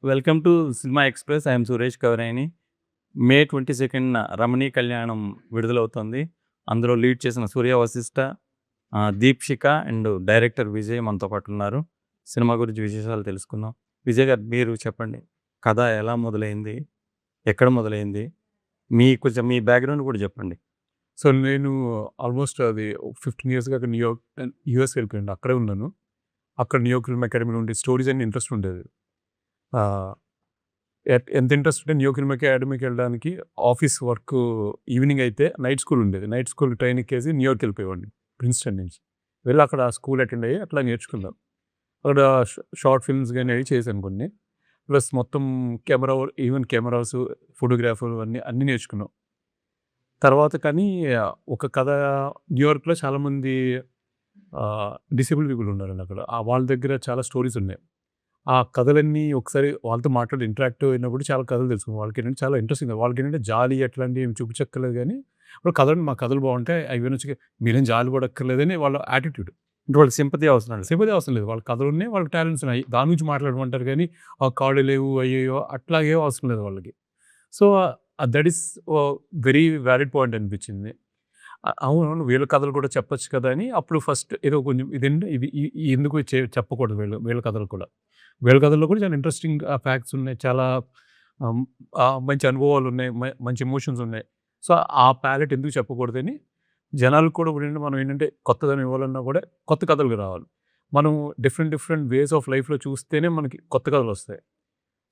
Welcome to cinema express. I am Suresh Kavaraini. May 22న 'రమణీ కళ్యాణం' విడుదలవుతుంది. అందులో లీడ్ చేసిన సూర్య వశిష్ఠ, దీక్షిక అండ్ డైరెక్టర్ విజయ్ మనతో పాటు ఉన్నారు. సినిమా గురించి విశేషాలు తెలుసుకుందాం. విజయ్ గారు మీరు చెప్పండి. కథ ఎలా మొదలైంది? ఎక్కడ మొదలైంది? కొంచెం మీ బ్యాక్‌గ్రౌండ్ కూడా చెప్పండి. సో, నేను ఆల్మోస్ట్ అది 15 ఇయర్స్‌గా అక్కడ యూఎస్ వెళ్ళిపోయాను. అక్కడే ఉన్నాను. అక్కడ న్యూయార్క్ ఫిల్మ్ అకాడమీ నుండి స్టోరీస్ అన్నీ ఇంట్రెస్ట్ ఉండేది. ఆహ్, ఎంత ఇంట్రెస్ట్ ఉంటే న్యూయార్క్ ఫిల్మ్ అకాడమీకి వెళ్ళడానికి ఆఫీస్ వర్క్ ఈవినింగ్ అయితే నైట్ స్కూల్ ఉండేది. నైట్ స్కూల్ ట్రైన్ ఎక్కేసి న్యూయార్క్ వెళ్ళిపోయేవాడిని ప్రిన్స్‌టన్ నుంచి. వెళ్ళి అక్కడ స్కూల్ అటెండ్ అయ్యి అట్లా నేర్చుకున్నాను. అక్కడ షార్ట్ ఫిల్మ్స్ గాని అవి చేశాను కొన్ని. ప్లస్ మొత్తం కెమెరాస్, ఫోటోగ్రాఫర్ అన్నీ నేర్చుకున్నాం. తర్వాత కానీ ఒక కథ న్యూయార్క్‌లో చాలామంది డిసేబుల్ పీపుల్ ఉన్నారండి అక్కడ. వాళ్ళ దగ్గర చాలా స్టోరీస్ ఉన్నాయి. ఆ కథలన్నీ ఒకసారి వాళ్ళతో మాట్లాడి ఇంటరాక్టివ్ అయినప్పుడు చాలా కథలు తెలుసుకున్నాం. వాళ్ళకేంటంటే చాలా ఇంట్రెస్టింగ్. వాళ్ళకేంటంటే జాలి అట్లాంటివి ఏమి చూపించక్కర్లేదు గానీ, ఇప్పుడు కథలు మా కథలు బాగుంటాయి. అవి వినొచ్చు మీరేం జాలి పడక్కర్లేదని వాళ్ళ యాటిట్యూడ్. అంటే వాళ్ళకి సింపతి అవసరం లేదు. సింపతి అవసరం లేదు. వాళ్ళ కథలున్నాయి, వాళ్ళ టాలెంట్స్ ఉన్నాయి. దాని గురించి మాట్లాడమంటారు కానీ, కాళ్ళు లేవు, అయ్యయ్యో! అట్లాగే అవసరం లేదు వాళ్ళకి. So, that is very valid point అనిపించింది. అవునవును. వీళ్ళ కథలు కూడా చెప్పొచ్చు కదా! అని అప్పుడు ఫస్ట్ ఏదో కొంచెం ఇదేంటి ఇది ఎందుకు చెప్పకూడదు వీళ్ళ కథలు కూడా. వీళ్ళ కథల్లో కూడా చాలా ఇంట్రెస్టింగ్ ఫ్యాక్ట్స్ ఉన్నాయి. చాలా ఆహ్, మంచి అనుభవాలున్నాయి. మంచి ఎమోషన్స్ ఉన్నాయి. సో, ఆ ప్యాలెట్ ఎందుకు చెప్పకూడదని జనాలకు కూడా ఇప్పుడేంటంటే మనం ఏంటంటే కొత్తదనం ఇవ్వాలన్నా కూడా కొత్త కథలు రావాలి. మనం డిఫరెంట్ వేస్ ఆఫ్ లైఫ్‌లో చూస్తేనే మనకి కొత్త కథలొస్తాయి.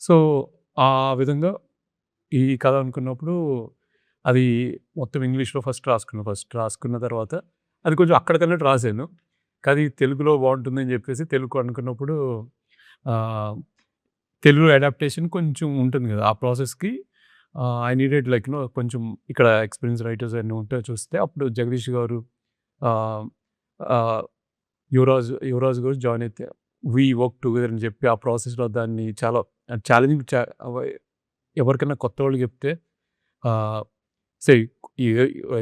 సో, ఆ విధంగా ఈ కథ అనుకున్నప్పుడు అది మొత్తం ఇంగ్లీష్‌లో ఫస్ట్ రాసుకున్న తర్వాత అది కొంచెం అక్కడికన్నట్టు రాసాను. కానీ తెలుగులో బావుంటుందని జెప్పేసి తెలుగు అనుకున్నప్పుడు ఆహ్, తెలుగు అడాప్టేషన్ కొంచెం ఉంటుంది గదా! ఆ ప్రాసెస్‌కి ఐ నీడెడ్ లైక్ కొంచెం ఇక్కడ ఎక్స్‌పీరియన్స్ రైటర్స్ అన్నీ ఉంటే చూస్తే అప్పుడు జగదీష్ గారు ఆహ్, ఆహ్, యువరాజు గారు జాయిన్ అయితే వి వర్క్ టుగెదర్ అని చెప్పి ఆ ప్రాసెస్‌లో దాన్ని చాలా ఛాలెంజింగ్ ఎవరికైనా కొత్తోళ్ళకి చెప్తే ఆహ్, సే ఇ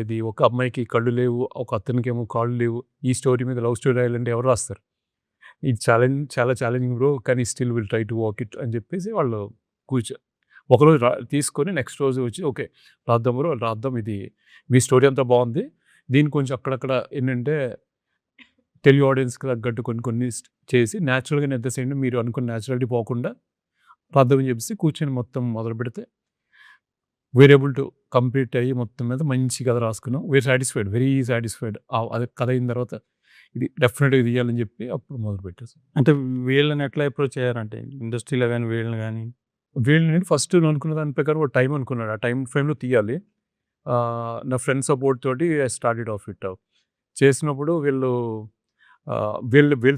ఇది ఒక అమ్మాయికి కళ్ళు లేవు. ఒక అతనికేమో కాళ్ళు లేవు. ఈ స్టోరీ మీద లవ్ స్టోరీ రాయాలంటే ఎవరు రాస్తారు? ఇది చాలా ఛాలెంజింగ్ బ్రో. కానీ still will try to walk it అని చెప్పేసి వాళ్ళు కూర్చో ఒకరోజు తీసుకొని నెక్స్ట్ రోజు వచ్చి ఓకే. రాద్దాం బ్రో రాద్దాం ఇది మీ స్టోరీ అంతా బావుంది. దీన్ని కొంచెం అక్కడక్కడ ఏంటంటే తెలుగు ఆడియన్స్‌కి తగ్గట్టు కొన్ని కొన్ని చేసి నేచురల్‌గానే అట్ ద సేమ్ టైమ్ మీరు అనుకున్న నేచురాలిటీ పోకుండా రాద్దాం అని చెప్పేసి కూర్చొని మొత్తం మొదలుపెడితే వీఆర్ ఏబుల్ టు కంప్లీట్ అయ్యి మొత్తం మీద మంచి కథ రాసుకున్నాం. సాటిస్ఫైడ్. Very satisfied. అది కథ అయిన తర్వాత ఇది డెఫినిట్‌గా తీయాలని చెప్పి అప్పుడు మొదలుపెట్టేసాం. అంటే వీళ్ళని ఎట్లా అప్రోచ్ అయ్యారంటే ఇండస్ట్రీలో గాని వీళ్ళని గాని? వీళ్ళని ఫస్ట్ నేను అనుకున్న దాని ప్రకారం ఒక టైం అనుకున్నాను. ఆ టైమ్ ఫ్రేమ్‌లో తీయాలి. నా ఫ్రెండ్ సపోర్ట్ తోటి ఐ స్టార్టెడ్ ఆఫ్ ఇట్. చేసినప్పుడు వీళ్ళు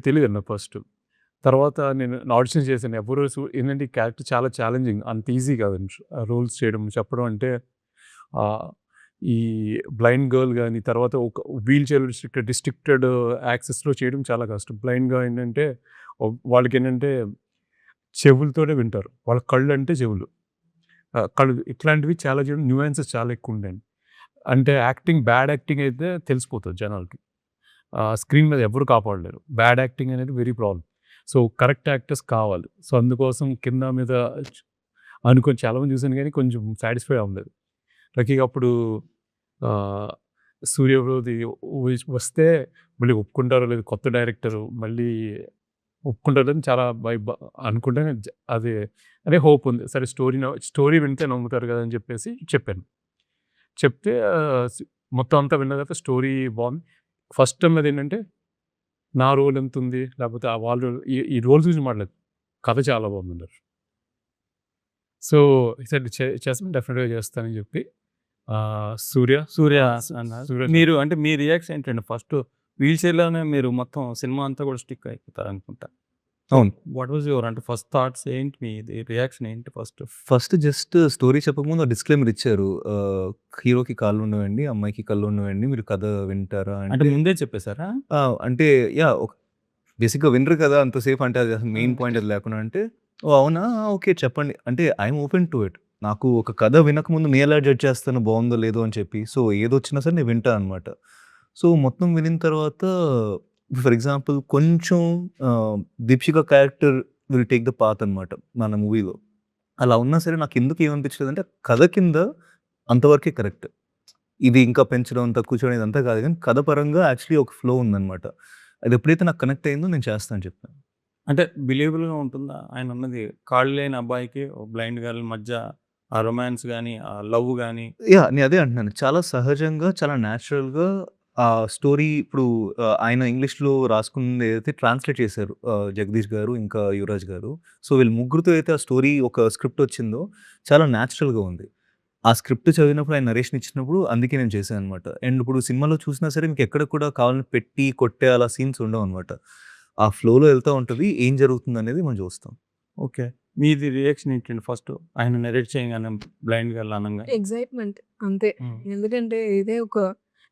తెలీదండి నాకు ఫస్ట్. తర్వాత నేను ఆడిషన్ చేశాను. ఎవరు ఏంటంటే ఈ క్యారెక్టర్ చాలా ఛాలెంజింగ్. అంత ఈజీ కాదండి. రోల్స్ చేయడం, చెప్పడం అంటే ఆహ్, ఈ బ్లైండ్ గర్ల్ గాని, తర్వాత ఒక వీల్ చైర్ రిస్ట్రిక్టెడ్ యాక్సెస్‌లో చేయడం చాలా కష్టం. బ్లైండ్‌గా ఏంటంటే వాళ్ళకేంటంటే చెవులతోనే వింటారు. వాళ్ళ కళ్ళంటే చెవులు. కళ్ళు ఇట్లాంటివి చాలా చేయడం న్యూయాన్సెస్ చాలా ఎక్కువుంటాయండి. అంటే బ్యాడ్ యాక్టింగ్ అయితే తెలిసిపోతది జనాలకి. స్క్రీన్ మీద ఎవరు కాపాడలేరు. బ్యాడ్ యాక్టింగ్ అనేది very problem. So, correct actors కావాలి. సో, అందుకోసం కింద మీద చ్ అనుకోని చాలామంది చూసాను గానీ కొంచెం సాటిస్ఫై అవ్వలేదు. లక్కీగా అప్పుడు ఆహ్, 'సూర్య బ్రో'ది వస్తే మళ్ళీ ఒప్పుకుంటారో లేదో కొత్త డైరెక్టరు మళ్ళీ ఒప్పుకుంటారని చాలా అనుకుంటే అది అదే హోప్ ఉంది. సరే స్టోరీ వింటే నమ్ముతారు కదా! అని చెప్పేసి చెప్పాను. చెప్తే మొత్తం అంతా విన్న తర్వాత స్టోరీ బావుంది. ఫస్ట్ టైమ్ అదేంటంటే నా రోల్ ఎంతుంది? లేకపోతే వాళ్ళు ఈ రోల్స్ గురించి మాట్లాడలేదు. కథ చాలా బాగుందన్నారు. సో, ఈసారి చేస్తాను డెఫినిట్‌గా చేస్తానని చెప్పి సూర్య సూర్య అన్నారు. సూర్య మీరు అంటే మీ రియాక్షన్ ఏంటండి? ఫస్ట్ వీల్ చైర్‌లోనే మీరు మొత్తం సినిమా అంతా కూడా స్టిక్ అయిపోతారనుకుంటా. సో, అవును. వాట్ వాస్ యువర్ అంటే ఫస్ట్ థాట్స్ ఏంటి మీది? రియాక్షన్ ఏంటి ఫస్ట్? ఫస్ట్ జస్ట్ స్టోరీ చెప్పకముందు డిస్క్లైమర్ ఇచ్చారు. హీరోకి కాళ్ళున్నవండి, అమ్మాయికి కళ్ళున్నవండి. మీరు కథ వింటారా అంటే అంటే ముందే చెప్పేసారా? అంటే యాహ్! బేసిక్‌గా వినరు కదా! అంతసేపు అంటే అది అసలు మెయిన్ పాయింట్ అది లేకుండా అంటే, ఓహ్! అవునా? ఓకే. చెప్పండి. అంటే ఐయామ్ ఓపెన్ టు ఇట్. నాకు ఒక కథ వినకముందు నేనెలా జడ్జ్ చేస్తాను బావుందో లేదో అని చెప్పి. సో, ఏదొచ్చినా సరే నేను వింటా అనమాట. సో, మొత్తం వినిన తర్వాత ఫర్ ఎగ్జాంపుల్ కొంచెం Deekshika character will take the path అనమాట మన మూవీలో. అలా ఉన్నా సరే నాకు ఎందుకు ఏమనిపించలేదంటే కథ కింద అంతవరకే కరెక్ట్. ఇది ఇంకా పెంచడం, తక్కువ చేయడం ఇదంతా కాదు గానీ కథ పరంగా యాక్చువల్లీ ఒక ఫ్లో ఉందనమాట. అది ఎప్పుడైతే నాకు కనెక్ట్ అయిందో నేను చేస్తా అని చెప్పాను. అంటే బిలీవబుల్‌గా ఉంటుందా? ఆయనున్నది కాళ్ళు లేని అబ్బాయికి, ఓ బ్లైండ్ గర్ల్ మధ్య ఆ రొమాన్స్ గాని, ఆ లవ్ గాని యాహ్! నేను అదే అంటున్నాను. చాలా సహజంగా, చాలా న్యాచురల్‌గా ఆ స్టోరీ ఇప్పుడు ఆయన ఇంగ్లీష్‌లో రాసుకున్నది ఏదైతే ట్రాన్స్‌లేట్ చేశారు జగదీష్ గారు, ఇంకా యువరాజ్ గారు. సో, వీళ్ళు ముగ్గురితో అయితే ఆ స్టోరీ ఒక స్క్రిప్ట్ వచ్చిందో చాలా న్యాచురల్‌గా ఉంది. ఆ స్క్రిప్ట్ చదివినప్పుడు ఆయన నరేషన్ ఇచ్చినప్పుడు అందుకే నేను చేశాననమాట. అండ్ ఇప్పుడు సినిమాలో చూసినా సరే మీకు ఎక్కడ కూడా కావాలని పెట్టి, కొట్టే అలా సీన్స్ ఉండవనమాట. ఆ ఫ్లోలో ఎళ్తా ఉంటది. ఏం జరుగుతుందనేది మనం చూస్తాం. ఓకే. మీది రియాక్షన్ ఏంటండి ఫస్టు? ఆయన నరేట్ చేయంగానే బ్లైండ్ గర్ల్ అనంగానే? ఎక్సైట్‌మెంట్ అంతే. హ్మ్. ఎందుకంటే ఇదే ఒక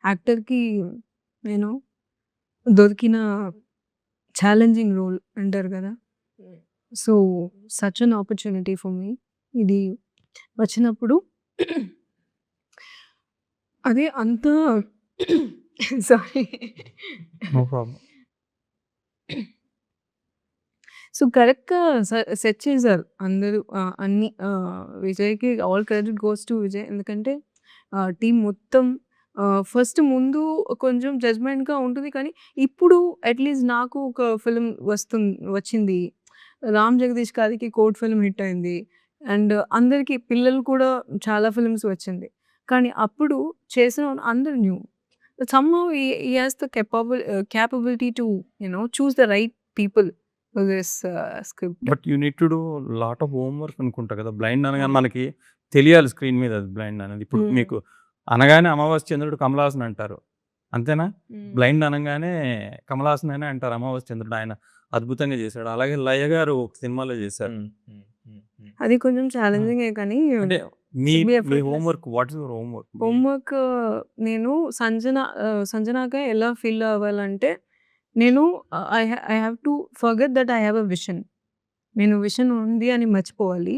యాక్టర్‌కి నేను దొరికిన ఛాలెంజింగ్ రోల్ అంటారు కదా! So, such an opportunity for me. ఇది వచ్చినప్పుడు అదే అంత సారీ. No problem. సో, కరెక్ట్‌గా సెట్ చేశారు అందరూ. అన్ని విజయ్‌కి all credit goes to Vijay. ఎందుకంటే టీమ్ మొత్తం ఫస్ట్ ముందు కొంచెం జడ్జ్‌మెంట్‌గా ఉంటుంది. కానీ ఇప్పుడు అట్‌లీస్ట్ నాకు ఒక ఫిల్మ్ వచ్చింది. 'రామ్ జగదీష్' గారికి 'కోర్ట్' ఫిల్మ్ హిట్ అయింది. అండ్ అందరికి పిల్లలు కూడా చాలా ఫిల్మ్స్ వచ్చింది. కానీ అప్పుడు చేసిన అందరూ new. Somehow he has the capability to choose the right people for this script. But you need to do lot of home work అనుకుంటా కదా! బ్లైండ్ అనగానే మనకి తెలియాలి స్క్రీన్ మీద అది బ్లైండ్ అనేది. ఇప్పుడు మీకు అనగానే 'అమావాస్య చంద్రుడు' కమల్ హాసన్ అంటారు. అంతేనా? బ్లైండ్ అనంగానే కమల్ హాసన్ అనే అంటారు 'అమావాస్య చంద్రుడు'. ఆయన అద్భుతంగా చేశాడు. అలాగే 'లయ' గారు ఒక సినిమాలో చేశారు. అది కొంచెం ఛాలెంజింగే కానీ అంటే మీ should be మీ effortless. Homework what is your homework? Homework నేను సంజనాగా ఎలా ఫీల్ అవ్వాలంటే నేను I have to forget that I have a vision. నేను విషన్ ఉంది అని మర్చిపోవాలి.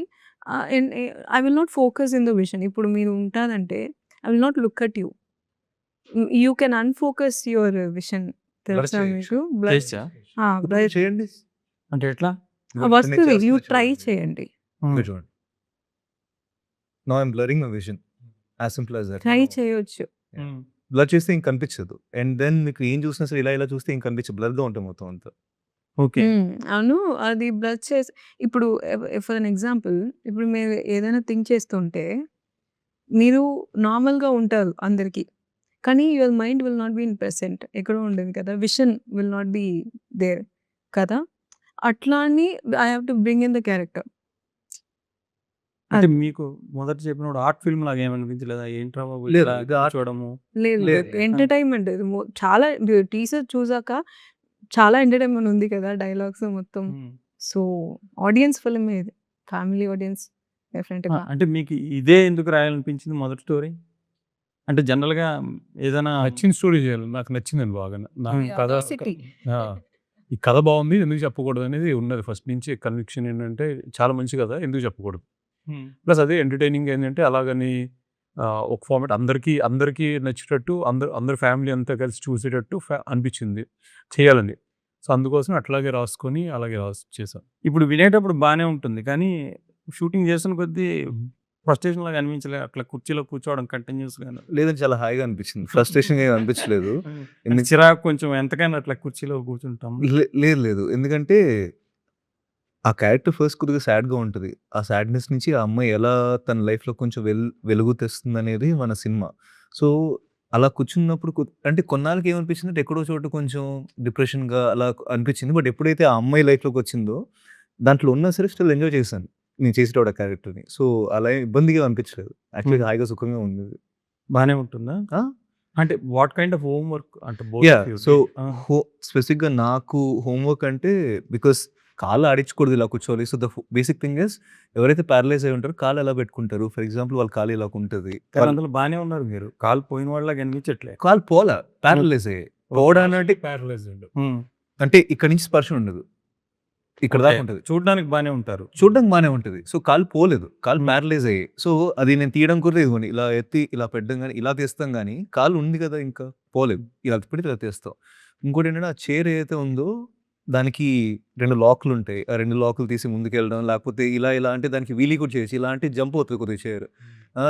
I will not focus in the vision. ఇప్పుడు మీరు ఉంటారంటే I will not look at you. You can unfocus your vision. తెలుసా చేయొచ్చు. మీకు? చేసా? ఇప్పుడు చేయండి. అంటే ఎట్లా? వస్తుంది. యూ చేస్తున్నా ట్రై చూడండి. చేయండి. మీరు చూడండి. Now I am blurring my vision. As simple as that. Try చేయొచ్చు. బ్లర్ చేస్తే ఇంక కనిపించదు. అండ్ దెన్ మీకు ఏం చూసినా సరే ఇలా చూస్తే ఇంక కనిపించదు. బ్లర్‌గా ఉంటుంది మొత్తం అంతా. ఓకే. అవును. అది బ్లర్ చేసి ఇప్పుడు ఫర్ ఎన్ ఎగ్జాంపుల్ ఇప్పుడు మీరు ఏదైనా థింక్ చేస్తుంటే మీరు నార్మల్‌గా ఉంటారు అందరికి. కానీ your mind will not be in present. ఎక్కడో ఉండేది కదా! Vision will not be there కదా! అట్లా అని I have to bring in the character. అంటే మీకు మొదట చెప్పినప్పుడు ఆర్ట్ ఫిల్మ్ లాగా ఏమనిపించలేదా? ఏంట్రా బాబు లేదు, ఇట్లా ఇది ఆర్ట్ చూడము. లేదు. లేదు. ఎంటర్‌టైన్‌మెంట్ ఇది చాలా టీజర్ చూసాక చాలా ఎంటర్‌టైన్‌మెంట్ ఉంది కదా! డైలాగ్స్ మొత్తం. సో, ఆడియన్స్ ఫిల్మే ఇది. ఫ్యామిలీ ఆడియన్స్ డెఫినెట్‌గా. అంటే మీకు ఇదే ఎందుకు రాయాలనిపించింది మొదటి స్టోరీ? అంటే జనరల్‌గా ఏదైనా నచ్చిన స్టోరీ చేయాలి. నాకు నచ్చిందండి బాగా. నాకు Yeah, కథ city. ఆ! ఈ కథ బాగుంది. ఎందుకు చెప్పకూడదు అనేది ఉన్నది ఫస్ట్ నుంచి కన్విక్షన్ ఏంటంటే చాలా మంచి కథ ఎందుకు చెప్పకూడదు. ప్లస్ అదే ఎంటర్‌టైనింగ్ ఏంటంటే అలాగని ఒక ఫార్మాట్ అందరికీ నచ్చేటట్టు అందరి ఫ్యామిలీ అంతా కలిసి చూసేటట్టు అనిపించింది చేయాలని. సో, అందుకోసం అట్లాగే రాసుకొని అలాగే చేశాను. ఇప్పుడు వినేటప్పుడు బానే ఉంటుంది. కానీ షూటింగ్ చేస్తున్న కొద్దీ ఫ్రస్ట్రేషన్ లాగా అనిపించలే? అట్లా కుర్చీలో కూర్చోవడం కంటిన్యూస్‌గాను. లేదంటే చాలా హాయిగా అనిపించింది. ఫ్రస్ట్రేషన్‌గా ఏమి అనిపించలేదు. అంటే చిరాకు కొంచెం ఎంతకైనా అట్లా కుర్చీలో కూర్చుంటాం. లేదు. ఎందుకంటే ఆ క్యారెక్టర్ ఫస్ట్ కొద్దిగా సాడ్‌గా ఉంటది. ఆ సాడ్‌నెస్ నుంచి ఆ అమ్మాయి ఎలా తన లైఫ్‌లో కొంచెం వెలుగు తెస్తుందనేది మన సినిమా. సో, అలా కూర్చున్నప్పుడు అంటే కొన్నాళ్ళకి ఏమనిపించిందంటే ఎక్కడో చోట కొంచెం డిప్రెషన్‌గా అలా అనిపించింది. బట్ ఎప్పుడైతే ఆ అమ్మాయి లైఫ్‌లోకి వచ్చిందో దాంట్లో ఉన్నా సరే స్టిల్ ఎంజాయ్ చేశాను. నేను చేసేటప్పుడు ఆ క్యారెక్టర్‌ని. సో, అలా ఏం ఇబ్బందిగా అనిపించలేదు. యాక్చువల్‌గా హాయిగా సుఖంగా ఉండేది. బానే ఉంటుందా? ఆ! అంటే what kind of home work అంటే యాహ్! సో, ఆ! స్పెసిఫిక్‌గా నాకు హోంవర్క్ అంటే బికాస్ కాళ్ళు ఆడించకూడదు ఇలా కూర్చోవాలి. సో, బేసిక్ థింగ్ ఈస్ ఎవరైతే పారలైజ్ అయ్యి ఉంటారో కాళ్ళు ఎలా పెట్టుకుంటారు. ఫర్ ఎగ్జాంపుల్ వాళ్ళ కాళ్ళు ఇలా ఉంటది. కానీ అందులో బానే ఉన్నారు మీరు. కాలు పోయిన వాళ్ళలాగా అనిపించట్లే. కాళ్ళు పోలా పారలైజ్ అయ్యాయి. పోవడానికి ప్యారలైజ్డ్. అంటే ఇక్కడి నుంచి స్పర్శ ఉండదు. ఇక్కడ దాకా ఉంటది. చూడడానికి బానే ఉంటారు. చూడడానికి బానే ఉంటది. సో, కాళ్ళు పోలేదు. కాళ్ళు Hmm. పారలైజ్ అయ్యాయి. సో, అది నేను తీయడం కూడా ఇదిగోండి ఇలా ఎత్తి ఇలా పెట్టడం గాని ఇలా తీస్తాం గానీ కాళ్ళు ఉంది కదా ఇంకా పోలేదు. ఇలా పెడితే ఇలా తీస్తాం. ఇంకోటి ఏంటంటే ఆ చైర్ ఏదైతే ఉందో దానికి 2 లాక్‌లు ఉంటాయి. ఆ 2 లాక్‌లు తీసి ముందుకెళ్ళడం, లేకపోతే ఇలా అంటే దానికి వీలీ కూడా చేయొచ్చు. ఇలా అంటే జంప్ అవుతది కొద్దిగా చైర్.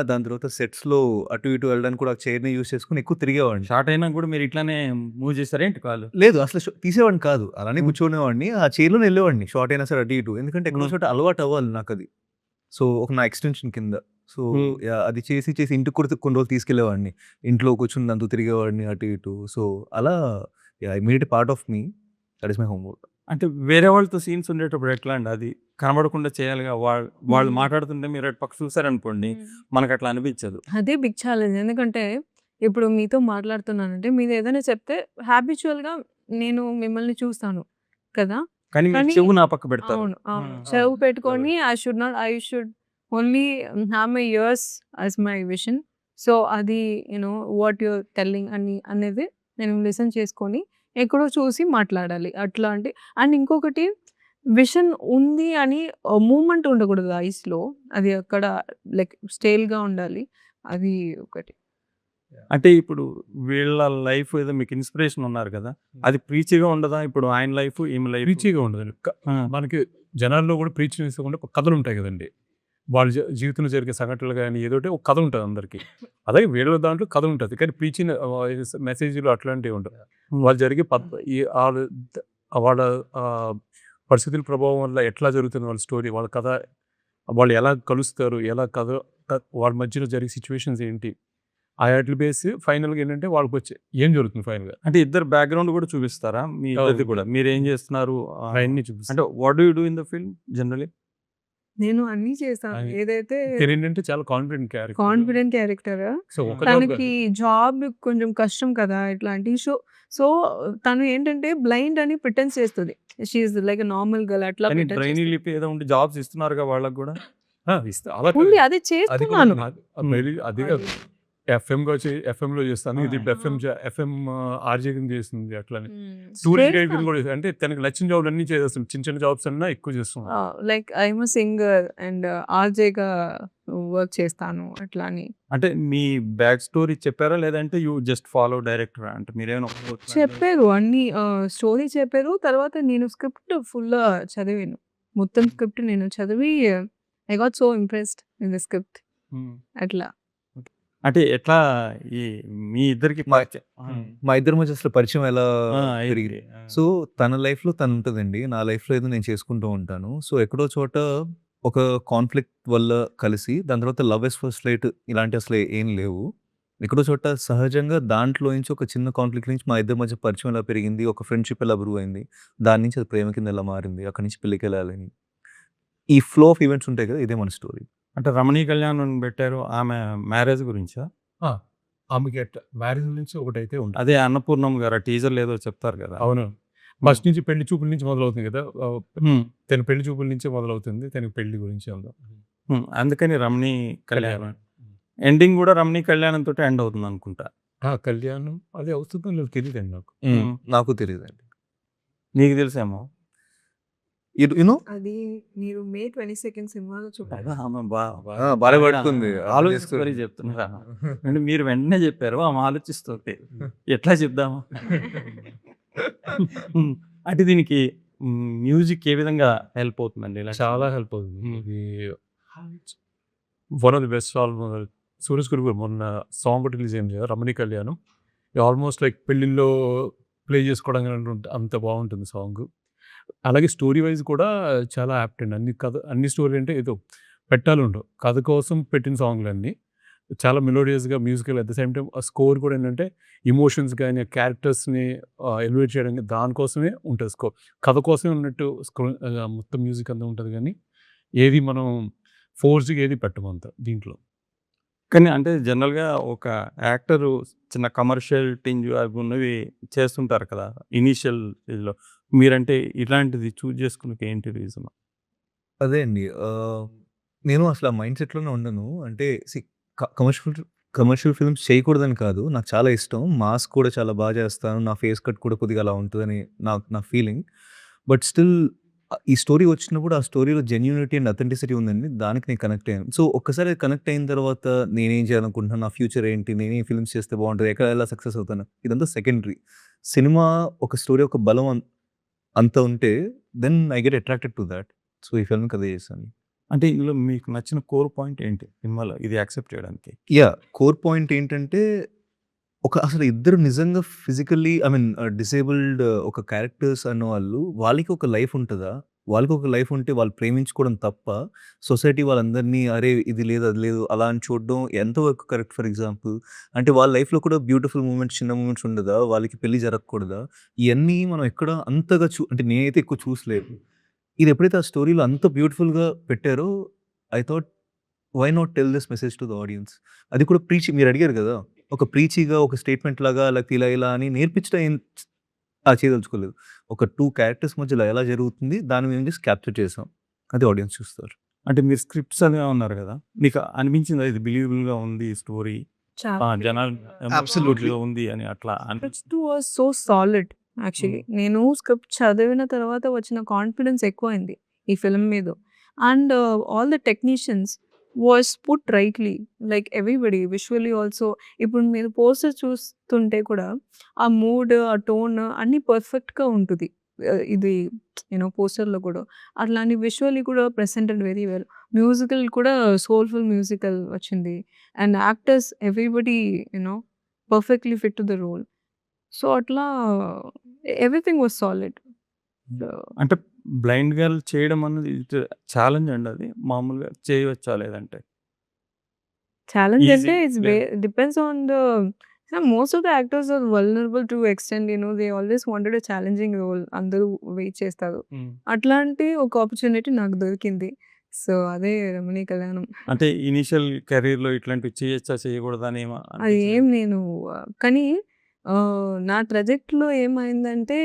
దాని తర్వాత సెట్స్‌లో అటు ఇటు వెళ్ళడానికి కూడా ఆ చైర్‌ని యూజ్ చేసుకొని ఎక్కువ తిరిగేవాడిని. షార్ట్ అయినా కూడా మీరు ఇట్లానే మూవ్ చేస్తారేంటి కాళ్ళు? లేదు అసలు తీసేవాడిని కాదు. అలానే హ్మ్. కూర్చునేవాడిని. ఆ చైర్‌లోనే ఎళ్ళేవాడిని. షార్ట్ అయినా సరే అటు ఇటు. ఎందుకంటే ఎక్కడో హ్మ్. చోట అలవాటు అవ్వాలి నాకది. సో, ఒక నా ఎక్స్‌టెన్షన్ కింద. సో, హ్మ్. అది చేసి ఇంటికి కూడా కొన్ని రోజులు తీసుకెళ్ళేవాడిని. ఇంట్లో కూర్చొని దాంతో తిరిగేవాడిని అటు ఇటు. సో, అలా I made a part of me. That is my home work. అంటే వేరే వాళ్ళతో సీన్స్ ఉండేటప్పుడు ఎట్లా అండి అది? కనబడకుండా చేయాలిగా. వాళ్ళు హ్మ్. మాట్లాడుతుంటే మీరు అటు పక్క చూసారనుకోండి, హ్మ్. మనకట్లా అనిపించదు. అదే బిగ్ ఛాలెంజ్. ఎందుకంటే ఇప్పుడు మీతో మాట్లాడుతున్నానంటే మీరు ఏదైనా చెప్తే హ్యాబిచువల్‌గా నేను మిమ్మల్ని చూస్తాను కదా! కానీ మీరు కానీ చెవు నా పక్క పెడతారు. అవును. అవును. ఆ! చెవు పెట్టుకొని I should only have my ears as my vision. So, అది వాట్ యూ ఆర్ టెల్లింగ్ అనేది నేను లిసన్ చేసుకొని ఎక్కడో చూసి మాట్లాడాలి. అట్లా అంటే అండ్ ఇంకొకటి విషన్ ఉంది అని మూవ్‌మెంట్ ఉండకూడదు ఐస్‌లో. అది అక్కడ లైక్ స్టైల్‌గా ఉండాలి. అది ఒకటి. అంటే ఇప్పుడు వీళ్ళ లైఫ్ ఏదో మీకు ఇన్‌స్పిరేషన్ ఉన్నారు కదా! అది ప్రీచీగా ఉండదా? ఇప్పుడు ఆయన లైఫ్, ఈమె లైఫ్. ప్రీచీగా ఉండదండి. ఆ! మనకి జనాల్లో కూడా ప్రీచీనెస్ కూడా కథలుంటాయి కదండీ! వాళ్ళ జీవితంలో జరిగే సంఘటనలు గాని ఏదోటి ఒక కథ ఉంటది అందరికి. అలాగే వీళ్ళ దాంట్లో కథ ఉంటది. కానీ ప్రీచింగ్ మెసేజ్‌లు అట్లాంటివి ఉండవు. హ్మ్. వాళ్ళు జరిగే ఈ ఆళ్ళు వాళ్ళ ఆహ్, పరిస్థితుల ప్రభావం వల్ల ఎట్లా జరుగుతుంది వాళ్ళ స్టోరీ, వాళ్ళ కథ, వాళ్ళు ఎలా కలుస్తారు, ఎలా వాళ్ళ మధ్యలో జరిగే సిట్యుయేషన్స్ ఏంటి? ఆ ఆటిల బేస్ ఫైనల్‌గా ఏంటంటే వాళ్ళకొచ్చే ఏం జరుగుతుంది ఫైనల్‌గా. అంటే ఇద్దరు బ్యాక్‌గ్రౌండ్ కూడా చూపిస్తారా? మీ ఇద్దరిది కూడా. మీరేం చేస్తున్నారు? అయన్నీ అంటే చూపిస్తారు. What do you do in the film generally? నేను అన్నీ చేశాను. అది ఏదైతే తినేంటంటే చాలా confident character. Confident character. So ఒక జాబ్ తనకి జాబ్ కొంచెం కష్టం కదా! ఇట్లాంటి సో, తను ఏంటంటే బ్లైండ్ అని ప్రిటెన్స్ చేస్తది. She is like a normal girl అట్లా కానీ ప్రిటెన్స్ ట్రైనీ చేస్తది. లిపి ఏదో ఉండి జాబ్స్ ఇస్తున్నారుగా వాళ్ళకి కూడా. ఇస్తా అలా ఉంది. కాదు. అదే అది కూడా చేస్తున్నాను. అది కాదు. ఎఫ్ఎంలో చేస్తాను. ఇది ఇప్పుడు ఆ! ఎఫ్ఎం ఆర్‌జే కింద చేస్తుంది అట్లని. హ్మ్. టూరిస్ట్ గైడ్ కింద చేస్తాను. కూడా చేస్తుంది. అంటే తనకి నచ్చిన జాబ్‌లన్నీ చేసేస్తుంది. చిన్న చిన్న జాబ్స్ అన్నా ఎక్కువ చేస్తుంది. Like I am a singer and ఆర్‌జేగా వర్క్ చేస్తాను అట్లా అని. అంటే మీ బ్యాక్ స్టోరీ చెప్పారా? లేదంటే యూ జస్ట్ ఫాలో డైరెక్టరా? అంటే మీరేమైనా చెప్పారు అన్నీ స్టోరీ చెప్పారు. తర్వాత నేను స్క్రిప్ట్ చదివాను. మొత్తం స్క్రిప్ట్ నేను చదివి I got so impressed in the script హ్మ్. అట్లా. అంటే ఎట్లా ఈ మీ ఇద్దరికి మా పరిచయం? మా ఇద్దరి మధ్య అసలు పరిచయం ఎలా అయింది. పెరిగింది. సో, తన లైఫ్‌లో తనుంటదండి. నా లైఫ్‌లో ఏదో నేను చేసుకుంటూ ఉంటాను. సో, ఎక్కడో చోట ఒక కాన్‌ఫ్లిక్ట్ వల్ల కలిసి, దాని తర్వాత లవ్ ఎట్ ఫస్ట్ సైట్ ఇలాంటివి అసలు ఏం లేవు. ఎక్కడో చోట సహజంగా దాంట్లో నుంచి ఒక చిన్న కాన్‌ఫ్లిక్ట్ నుంచి మా ఇద్దరి మధ్య పరిచయం ఎలా పెరిగింది, ఒక ఫ్రెండ్‌షిప్ ఎలా గ్రో అయింది. దాని నుంచి అది ప్రేమ కింద ఎలా మారింది. అక్కడి నుంచి పెళ్ళికెళ్ళాలని. ఈ ఫ్లో ఆఫ్ ఈవెంట్స్ ఉంటాయి కదా! ఇదే మన స్టోరీ. అంటే రమణీ కళ్యాణ్ అని పెట్టారు. ఆమె మ్యారేజ్ గురించా? ఆ! ఆమెకి మ్యారేజ్ నుంచి ఒకటైతే ఉంటుంది. అదే అన్నపూర్ణమ్మ గారు ఆ టీజర్‌లో ఏదో చెప్తారు కదా! అవును. ఫస్ట్ నుంచి పెళ్లి చూపుల నుంచి మొదలవుతుంది కదా! హ్మ్. తన పెళ్లి చూపుల నుంచే మొదలవుతుంది. తనకి పెళ్లి గురించి అందులో. హ్మ్. అందుకని రమణీ కళ్యాణ్. కళ్యాణం. ఎండింగ్ కూడా రమణీ కళ్యాణంతోటే ఎండ్ అవుతుంది అనుకుంటా. కళ్యాణం అది అవుతుందో లేదో తెలీదండి నాకు. నాకు తెలీదండి. నీకు తెలుసేమో. You know? అది మీరు మే 22 సినిమాలో చూడాలి. అబ్బా! ఆమె బా బానే పట్టుకుంది. ఆలోచించి మరీ చెప్తున్నారా? అంటే మీరు వెంటనే చెప్పారు. ఆమె ఆలోచిస్తుంది. ఎట్లా చెప్దాము? హ్మ్. అంటే దీనికి మ్యూజిక్ ఏ విధంగా హెల్ప్ అవుతుందండి? ఇలాంటి చాలా హెల్ప్ అవుతుంది. హ్మ్. ఇది one of the best song. Suresh Kumar గారు మొన్న సాంగ్ రిలీజ్ అయింది కదా! 'రమణీ కళ్యాణం.' ఆల్మోస్ట్ లైక్ పెళ్ళిల్లో ప్లే చేసుకోవడం అంత బాగుంటుంది సాంగ్. అలాగే స్టోరీ వైస్ కూడా చాలా యాప్ట్ అండి. అన్ని స్టోరీ అంటే ఏదో పెట్టాలుండవు. కథ కోసం పెట్టిన సాంగ్‌లన్నీ. చాలా మెలోడియస్‌గా musical at the same time ఆ స్కోర్ కూడా ఏంటంటే ఎమోషన్స్ గాని, క్యారెక్టర్స్‌ని ఎలివేట్ చేయడానికి దానికోసమే ఉంటది స్కోర్. కథ కోసమే ఉన్నట్టు మొత్తం మ్యూజిక్ అంతా ఉంటది గానీ, ఏది మనం ఫోర్స్‌గా ఏది పెట్టమంత దీంట్లో. కానీ అంటే జనరల్‌గా ఒక యాక్టరు చిన్న కమర్షియల్ టింజ్ అవి ఉన్నవి చేస్తుంటారు కదా! ఇనీషియల్ స్టేజ్‌లో. మీరంటే ఇలాంటిది చూజ్ చేసుకున్నకి ఏంటి రీజన్? అదే అండి. నేను అసలు ఆ మైండ్ సెట్‌లోనే ఉండను. అంటే కమర్షియల్ కమర్షియల్ ఫిల్మ్స్ చేయకూడదని కాదు. నాకు చాలా ఇష్టం. మాస్ కూడా చాలా చేస్తాను. నా ఫేస్ కట్ కూడా కొద్దిగా అలా ఉంటదని నా ఫీలింగ్. బట్ స్టిల్ ఈ స్టోరీ వచ్చినప్పుడు ఆ స్టోరీలో జెన్యూనిటీ అండ్ అథెంటిసిటీ ఉందండి. దానికి నేను కనెక్ట్ అయ్యాను. సో, ఒక్కసారి కనెక్ట్ అయిన తర్వాత నేనేం చేయాలనుకుంటున్నాను? నా ఫ్యూచర్ ఏంటి? నేనేం ఫిల్మ్స్ చేస్తే బావుంటది? ఎక్కడ ఎలా సక్సెస్ అవుతాను? ఇదంతా సెకండరీ. సినిమా ఒక స్టోరీ ఒక బలం అంత ఉంటే then I get attracted to that. So ఈ ఫిల్మ్‌కి అదే చేశాను. అంటే ఇందులో మీకు నచ్చిన కోర్ పాయింట్ ఏంటి సినిమాలో ఇది యాక్సెప్ట్ చేయడానికి? కోర్ పాయింట్ ఏంటంటే అసలు ఇద్దరు నిజంగా ఫిజికల్లీ ఐ మీన్ డిసేబుల్డ్ ఒక క్యారెక్టర్స్ అన్నవాళ్ళు వాళ్ళకి ఒక లైఫ్ ఉంటదా? వాళ్ళకి ఒక లైఫ్ ఉంటే వాళ్ళు ప్రేమించుకోవడం తప్ప, సొసైటీ వాళ్ళందరినీ అరే! ఇది లేదు, అది లేదు అలా అని చూడడం ఎంతవరకు కరెక్ట్? ఫర్ ఎగ్జాంపుల్ అంటే వాళ్ళ లైఫ్‌లో కూడా బ్యూటిఫుల్ మూమెంట్స్, చిన్న మూమెంట్స్ ఉండదా? వాళ్ళకి పెళ్లి జరగకూడదా? ఇయన్నీ మనం ఎక్కడ అంతగా అంటే నేనైతే ఎక్కువ చూసలేదు. ఇది ఎప్పుడైతే ఆ స్టోరీలో అంత బ్యూటిఫుల్‌గా పెట్టారో I thought why not tell this message to the audience? అది కూడా మీరు అడిగారు కదా! ఒక ప్రీచీగా ఒక స్టేట్మెంట్ లాగా లేకపోతే ఇలా ఇలా అని నేర్పించడం చేయదలుచుకోలేదు. ఒక 2 క్యారెక్టర్స్ మధ్యలో ఎలా జరుగుతుంది దాన్ని మేము జస్ట్ క్యాప్చర్ చేసాం. అది ఆడియన్స్ చూస్తారు. అంటే మీరు స్క్రిప్ట్స్ చదివా ఉన్నారు కదా! మీకు అనిపించిందా ఇది బిలీవబుల్‌గా ఉంది స్టోరీ? చాలా జనాలు Absolutely. ఉంది అని అట్లా scripts two was so solid actually. నేను స్క్రిప్ట్ చదివిన తర్వాత వచ్చిన కాన్ఫిడెన్స్ ఎక్కువైంది ఈ ఫిల్మ్ మీద. And all the technicians was put rightly, like everybody visually also. ఇప్పుడు మీరు పోస్టర్ చూస్తుంటే కూడా ఆ మూడ్, ఆ టోన్ అన్నీ పర్ఫెక్ట్గా ఉంటుంది. ఇది పోస్టర్లో కూడా అట్లాంటి విజువల్లీ కూడా ప్రెసెంటెడ్ వెరీ వెల్. మ్యూజికల్ కూడా సోల్ఫుల్ మ్యూజికల్ వచ్చింది. And actors everybody perfectly fit to the role. So అట్లా ఎవ్రీథింగ్ వాజ్ సాలిడ్. అంటే బ్లైండ్ గర్ల్ చేయడం అన్నది ఛాలెంజ్ అండి అది. మామూలుగా చేయవచ్చా లేదంటే? ఛాలెంజ్ Easy అంటే ఇట్స్ లేదు. Depends on the most of the actors are vulnerable to extend. They always wanted a challenging role. అందరూ వెయిట్ చేస్తారు. అట్లాంటి ఒక ఆపర్చునిటీ నాకు దొరికింది. సో అదే రమణీ కళ్యాణం. అంటే ఇనీషియల్ కెరీర్‌లో ఇట్లాంటివి చేయొచ్చా చేయకూడదా అని అది ఏం నేను కానీ నా ట్రెజెక్టరీలో ఏమైందంటే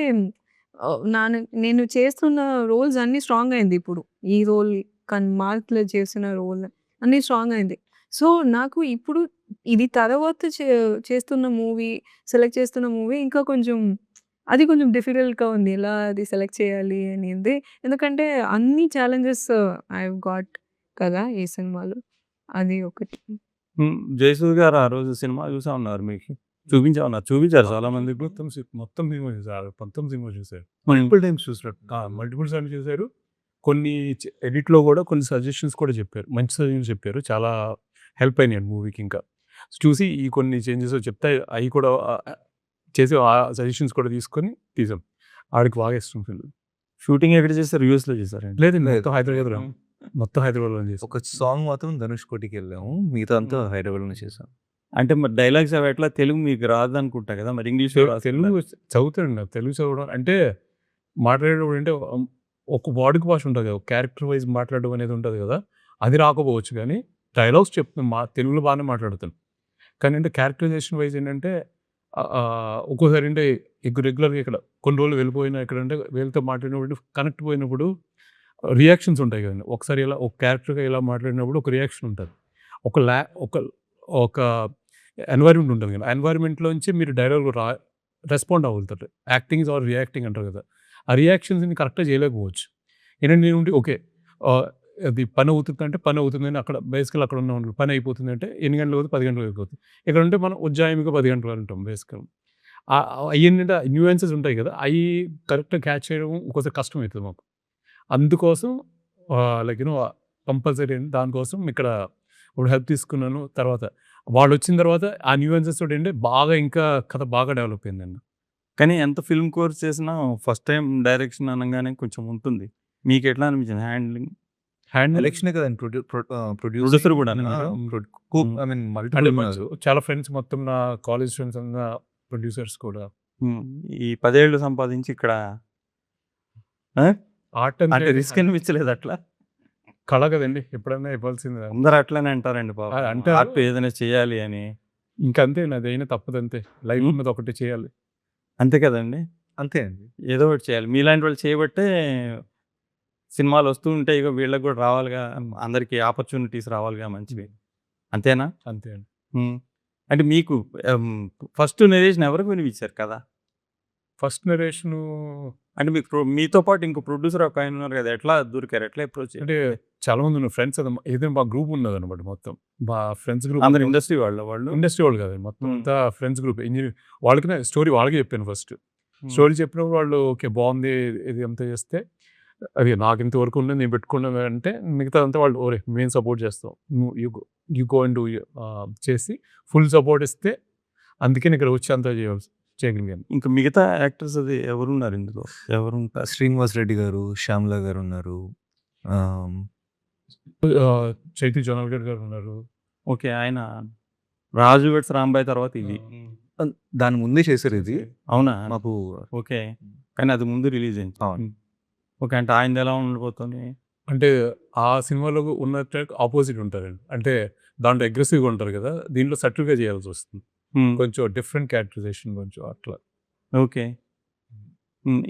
నేను చేస్తున్న రోల్స్ అన్నీ స్ట్రాంగ్ అయింది ఇప్పుడు. ఈ రోల్ కానీ మార్క్‌లో చేసిన రోల్ అన్నీ స్ట్రాంగ్ అయింది. సో నాకు ఇప్పుడు ఇది తర్వాత చేస్తున్న మూవీ, సెలెక్ట్ చేస్తున్న మూవీ ఇంకా కొంచెం అది కొంచెం డిఫికల్ట్‌గా ఉంది. ఎలా అది సెలెక్ట్ చేయాలి అనేది. ఎందుకంటే అన్ని ఛాలెంజెస్ ఐ హావ్ గాట్ కదా ఈ సినిమాలో. అది ఒకటి. జయసూర్య గారు ఆ రోజు సినిమా చూసా ఉన్నారు మీకు. చూపించారు చాలా మందికి. మొత్తం సినిమా చూసారు. 19 సినిమా చూసారు. మల్టిపుల్ టైమ్స్ చూసారు. మల్టిపుల్ సార్లు చూసారు. కొన్ని ఎడిట్‌లో కూడా కొన్ని సజెషన్స్ కూడా చెప్పారు. మంచి సజెషన్స్ చెప్పారు. చాలా హెల్ప్ అయినాయి మూవీకి ఇంకా. చూసి ఈ కొన్ని చేంజెస్ చెప్తే అవి కూడా చేసి ఆ సజెషన్స్ కూడా తీసుకొని తీసాం. ఆడికి బాగా ఇష్టం ఫిల్మ్. షూటింగ్ ఎక్కడ చేశారు? యూఎస్‌లో చేశారండి? లేదండి, లేదు. మొత్తం హైదరాబాద్లో చేసాం. ఒక సాంగ్ మాత్రం ధనుష్ కోటికి వెళ్ళాము. మిగతా అంతా హైదరాబాద్‌లోనే చేసాం. అంటే మరి డైలాగ్స్ అవి ఎట్లా? తెలుగు మీకు రాదనుకుంటా కదా! మరి ఇంగ్లీష్‌లో తెలుగు చదువుతాడండి. తెలుగు చదవడం అంటే మాట్లాడేటప్పుడు అంటే ఒక వాడుక భాష ఉంటుంది కదా, క్యారెక్టర్ వైజ్ మాట్లాడడం అనేది ఉంటుంది కదా, అది రాకపోవచ్చు. కానీ డైలాగ్స్ చెప్తున్నాం, తెలుగులో బాగానే మాట్లాడుతాను. కానీ అంటే క్యారెక్టరైజేషన్ వైజ్ ఏంటంటే ఒక్కోసారి అంటే రెగ్యులర్గా ఇక్కడ కొన్ని రోజులు వెళ్ళిపోయినా ఎక్కడంటే వీళ్ళతో మాట్లాడినప్పుడు కనెక్ట్ పోయినప్పుడు రియాక్షన్స్ ఉంటాయి కదండి. ఒకసారి ఇలా ఒక క్యారెక్టర్గా ఇలా మాట్లాడినప్పుడు ఒక రియాక్షన్ ఉంటుంది. ఒక ఎన్వైరన్మెంట్ ఉంటుంది కదా, ఎన్వైరన్మెంట్లోంచి మీరు డైలాగ్ రెస్పాండ్ అవ్వగలుగుతారు. యాక్టింగ్ ఇస్ ఆర్ రియాక్టింగ్ అంటారు కదా, ఆ రియాక్షన్స్ని కరెక్ట్గా చేయలేకపోవచ్చు. ఏంటంటే నేను ఉండి ఓకే అది పని అవుతుందంటే పని అవుతుందని అక్కడ బేసికల్ అక్కడ ఉన్నాం, పని అయిపోతుంది అంటే 8 గంటలు అవుతుంది, 10 గంటలు అయిపోతుంది. ఇక్కడ ఉంటే మనం ఉజ్జాయింపుగా 10 గంటలు ఉంటాం బేసికల్. ఏంటంటే న్యూయెన్సెస్ ఉంటాయి కదా, అవి కరెక్ట్గా క్యాచ్ చేయడం ఒక్కోసారి కష్టం అవుతుంది మాకు. అందుకోసం లైక్ కంపల్సరీ దానికోసం ఇక్కడ ఇప్పుడు హెల్ప్ తీసుకున్నాను. తర్వాత వాళ్ళు వచ్చిన తర్వాత ఆ న్యూయెన్సెస్ తోటి ఏంటంటే బాగా ఇంకా కథ బాగా డెవలప్ అయిందండి. కానీ ఎంత ఫిల్మ్ కోర్స్ చేసినా ఫస్ట్ టైం డైరెక్షన్ అనగానే కొంచెం ఉంటుంది. మీకు ఎట్లా అనిపించింది హ్యాండ్లింగ్? ఎలక్షనే కదండి ప్రొడ్యూసర్ కూడా ఐ మీన్ అంటే మల్టిపుల్ చాలా ఫ్రెండ్స్, మొత్తం నా కాలేజ్ ఫ్రెండ్స్ అంతా ప్రొడ్యూసర్స్ కూడా. ఈ 10 ఏళ్ళు సంపాదించి ఇక్కడ ఆర్ట్ అంటే రిస్క్ అనిపించలేదు అట్లా? కళ కదండి, ఎప్పుడైనా ఇవ్వాల్సింది. అందరు అట్లనే అంటారండి పాపం. అంటే ఆర్ట్ ఏదైనా చేయాలి అని. ఇంకంతే, అదైనా తప్పదంతే. లైఫ్ మీద ఒకటి చేయాలి అంతే కదండి. అంతే అండి. ఏదో ఒకటి చేయాలి. మీలాంటి వాళ్ళు చేయబట్టే సినిమాలు వస్తూ ఉంటాయి. ఇక వీళ్ళకి కూడా రావాలిగా, అందరికీ ఆపర్చునిటీస్ రావాలిగా మంచివి. అంతేనా? అంతే అండి. అంటే మీకు ఫస్ట్ నెరేషన్ ఎవరికి వినిపించారు కదా? ఫస్ట్ నరేషను అంటే మీకు మీతో పాటు ఇంకో ప్రొడ్యూసర్ ఒక ఆయన ఉన్నారు కదా, ఎట్లా దొరికారు? ఎట్లా అప్రోచ్? అంటే చాలా మంది ఉన్నారు ఫ్రెండ్స్. ఏదైనా మా గ్రూప్ ఉన్నది అనమాట, మొత్తం మా ఫ్రెండ్స్ గ్రూప్. అందరు ఇండస్ట్రీ వాళ్ళు ఇండస్ట్రీ వాళ్ళు కాదు, మొత్తం అంతా ఫ్రెండ్స్ గ్రూప్. ఇంజనీర్ వాళ్ళకి స్టోరీ వాళ్ళకే చెప్పాను ఫస్ట్. స్టోరీ చెప్పినప్పుడు వాళ్ళు ఓకే బాగుంది ఇది ఎంత చేస్తే అది నాకు ఇంతవరకు ఉంది నేను పెట్టుకున్నాను అంటే మిగతా అంతా వాళ్ళు ఓరే మేము సపోర్ట్ చేస్తాం యూ గో అండ్ డూ చేసి ఫుల్ సపోర్ట్ ఇస్తే అందుకే నేను ఇక్కడ వచ్చి అంతా చేయగలిగాను. ఇంకా మిగతా యాక్టర్స్ అది ఎవరున్నారు ఇందులో? ఎవరుంటారు? శ్రీనివాస్ రెడ్డి గారు, శ్యామ్లా గారు ఉన్నారు. చైతీ జొనాల్గడ్ గారు ఉన్నారు. ఓకే. ఆయన 'రాజు వెడ్స్ రాంబాయ్' తర్వాత ఇది. దాని ముందే చేశారు ఇది. అవునా? మాకు ఓకే. కానీ అది ముందు రిలీజ్ అయింది. అవును. ఓకే. అంటే ఆయనది ఎలా ఉండబోతుంది? అంటే ఆ సినిమాలో ఉన్న ఆపోజిట్ ఉంటారండి. అంటే దాంట్లో అగ్రెసివ్గా ఉంటారు కదా, దీంట్లో సటిల్గా చేయాల్సి వస్తుంది. కొంచెం డిఫరెంట్ క్యారెక్టరైజేషన్ కొంచెం అట్లా. ఓకే.